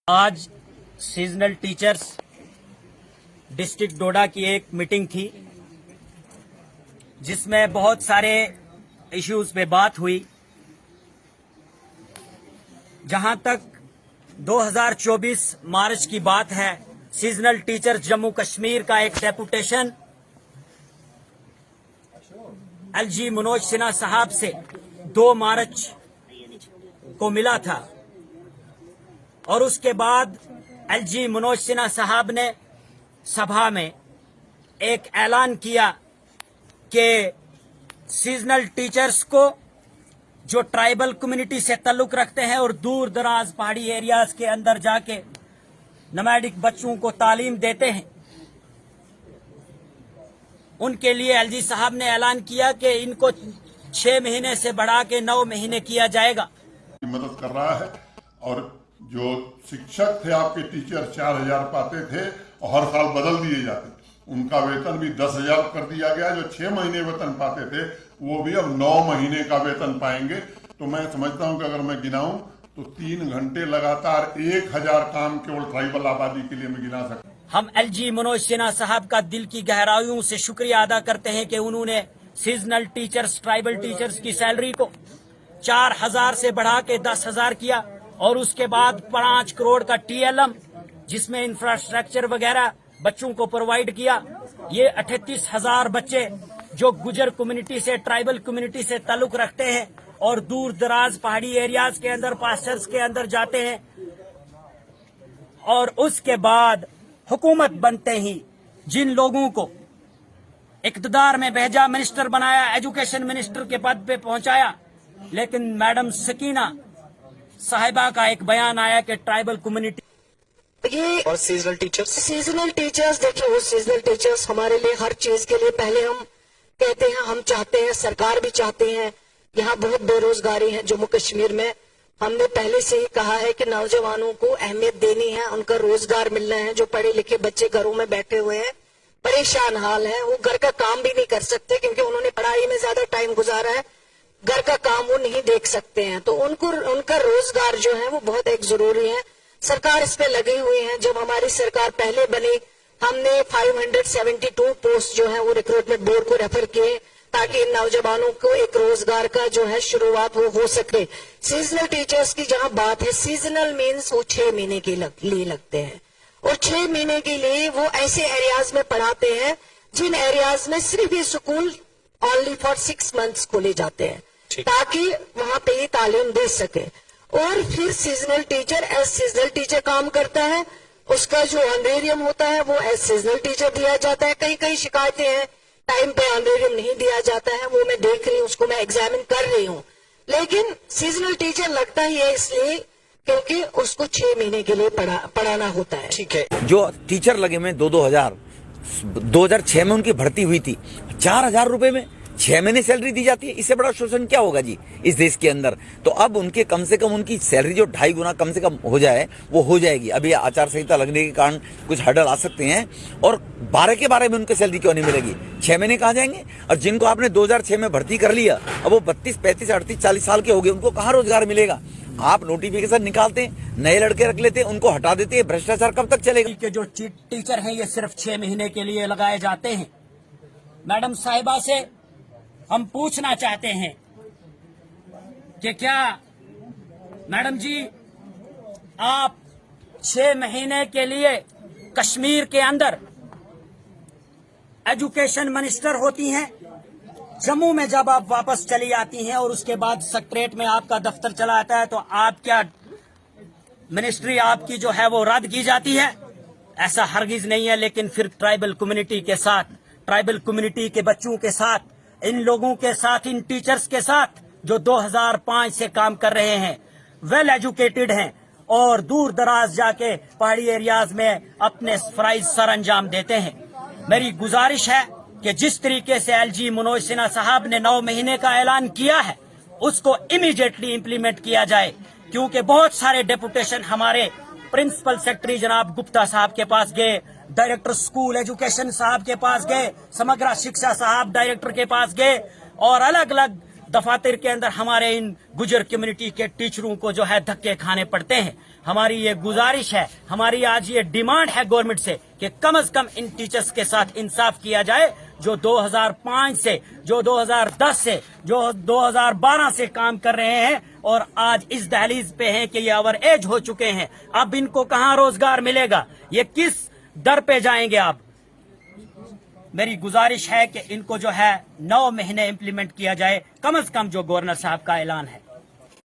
आज seasonal teachers district डोडा की एक मीटिंग थी जिसमें बहुत सारे इश्यूज पे बात हुई। जहां तक 2024 मार्च की बात है, सीजनल टीचर्स जम्मू कश्मीर का एक डेपुटेशन एलजी मनोज सिन्हा साहब से 2 मार्च को मिला था और उसके बाद एलजी मनोज सिन्हा साहब ने सभा में एक ऐलान किया कि सीजनल टीचर्स को जो ट्राइबल कम्युनिटी से ताल्लुक रखते हैं और दूर दराज पहाड़ी एरियाज के अंदर जाके नमैडिक बच्चों को तालीम देते हैं, उनके लिए एलजी साहब ने ऐलान किया कि इनको 6 महीने से बढ़ा के 9 महीने किया जाएगा। मदद कर रहा है। और जो शिक्षक थे, आपके टीचर 4,000 पाते थे और हर साल बदल दिए जाते थे, उनका वेतन भी 10,000 कर दिया गया। जो 6 महीने वेतन पाते थे वो भी अब 9 महीने का वेतन पाएंगे। तो मैं समझता हूं कि अगर मैं गिनाऊं तो 3 घंटे लगातार 1,000 काम केवल ट्राइबल आबादी के लिए मैं गिना सकता हूं। हम एलजी मनोज सिन्हा साहब का दिल की गहराइयों से शुक्रिया अदा करते हैं कि उन्होंने सीजनल टीचर्स, ट्राइबल टीचर्स की सैलरी को 4,000 से बढ़ा के 10,000 किया और उसके बाद 5 करोड़ का TLM, जिसमें इंफ्रास्ट्रक्चर वगैरह बच्चों को प्रोवाइड किया। ये 38,000 बच्चे जो गुजर कम्युनिटी से, ट्राइबल कम्युनिटी से ताल्लुक रखते हैं और दूर दराज पहाड़ी एरियाज के अंदर, पास्चर्स के अंदर जाते हैं। और उसके बाद हुकूमत बनते ही जिन लोगों को इक़्तिदार में भेजा, मिनिस्टर बनाया, एजुकेशन मिनिस्टर के पद पे पहुंचाया, लेकिन मैडम सकीना साहिबा का एक बयान आया कि ट्राइबल कम्युनिटी ये और सीजनल टीचर्स देखिए, वो सीजनल टीचर्स हमारे लिए हर चीज के लिए पहले हम कहते हैं, हम चाहते हैं, सरकार भी चाहते हैं। यहाँ बहुत बेरोजगारी है जम्मू कश्मीर में। हमने पहले से ही कहा है कि नौजवानों को अहमियत देनी है, उनका रोजगार मिलना है। जो पढ़े लिखे बच्चे घरों में बैठे हुए हैं, परेशान हाल है, वो घर का काम भी नहीं कर सकते क्योंकि उन्होंने पढ़ाई में ज्यादा टाइम गुजारा है, घर का काम वो नहीं देख सकते हैं। तो उनका रोजगार जो है वो बहुत एक जरूरी है। सरकार इस पे लगी हुई है। जब हमारी सरकार पहले बनी, हमने 572 पोस्ट जो है वो रिक्रूटमेंट बोर्ड को रेफर किए ताकि इन नौजवानों को एक रोजगार का जो है शुरुआत वो हो सके। सीजनल टीचर्स की जहां बात है, सीजनल मीन्स वो 6 महीने के लिए लगते हैं और 6 महीने के लिए वो ऐसे एरियाज में पढ़ाते हैं जिन एरियाज में सिर्फ ये स्कूल ओनली फॉर 6 मंथ्स खोले जाते हैं ताकि वहां पे ये तालीम दे सके। और फिर seasonal teacher as seasonal teacher काम करता है, उसका जो ऑनरेरियम होता है वो एज सीजनल टीचर दिया जाता है। कई कई शिकायतें हैं, टाइम पे ऑनरेरियम नहीं दिया जाता है, वो मैं देख रही हूँ, उसको मैं एग्जामिन कर रही हूँ। लेकिन सीजनल टीचर लगता ही है इसलिए क्योंकि उसको 6 महीने के लिए पढ़ाना होता है। ठीक है। जो टीचर लगे में 2006 में उनकी भर्ती हुई थी, 4,000 रुपए में 6 महीने सैलरी दी जाती है। इससे बड़ा शोषण क्या होगा जी इस देश के अंदर। तो अब उनके कम से कम उनकी सैलरी जो 2.5 गुना कम से कम हो जाए, वो हो जाएगी। अभी आचार संहिता लगने के कारण कुछ हर्डल आ सकते हैं और 12 के बारे में उनकी सैलरी क्यों नहीं मिलेगी, 6 महीने कहाँ जाएंगे। और जिनको आपने 2006 में भर्ती कर लिया, अब वो 32, 35, 38, 40 साल के हो गए, उनको कहाँ रोजगार मिलेगा। आप नोटिफिकेशन निकालते हैं, नए लड़के रख लेते हैं, उनको हटा देते हैं, भ्रष्टाचार कब तक चलेगा। के जो टीचर हैं ये सिर्फ 6 महीने के लिए लगाए जाते हैं। मैडम साहिबा से हम पूछना चाहते हैं कि क्या मैडम जी आप 6 महीने के लिए कश्मीर के अंदर एजुकेशन मिनिस्टर होती हैं, जम्मू में जब आप वापस चली आती हैं और उसके बाद सेक्रेटरीट में आपका दफ्तर चला आता है, तो आप क्या मिनिस्ट्री आपकी जो है वो रद्द की जाती है? ऐसा हरगिज नहीं है। लेकिन फिर ट्राइबल कम्युनिटी के साथ, ट्राइबल कम्युनिटी के बच्चों के साथ, इन लोगों के साथ, इन टीचर्स के साथ जो 2005 से काम कर रहे हैं, वेल एजुकेटेड हैं और दूर दराज जाके पहाड़ी एरियाज में अपने फराइज सर अंजाम देते हैं, मेरी गुजारिश है कि जिस तरीके से एलजी मनोज सिन्हा साहब ने 9 महीने का ऐलान किया है, उसको इमीडिएटली इंप्लीमेंट किया जाए। क्योंकि बहुत सारे डेपुटेशन हमारे प्रिंसिपल सेक्रेटरी जनाब गुप्ता साहब के पास गए, डायरेक्टर स्कूल एजुकेशन साहब के पास गए, समग्र शिक्षा साहब डायरेक्टर के पास गए और अलग अलग दफातर के अंदर हमारे इन गुजर कम्युनिटी के टीचरों को जो है धक्के खाने पड़ते हैं। हमारी ये गुजारिश है, हमारी आज ये डिमांड है गवर्नमेंट से कि कम से कम इन टीचर्स के साथ इंसाफ किया जाए, जो 2005 से, जो 2010 से, जो 2012 से काम कर रहे हैं और आज इस दहलीज पे हैं कि ये ओवर एज हो चुके हैं। अब इनको कहां रोजगार मिलेगा? ये किस दर पे जाएंगे आप? मेरी गुजारिश है कि इनको जो है 9 महीने इंप्लीमेंट किया जाए, कम से कम जो गवर्नर साहब का ऐलान है।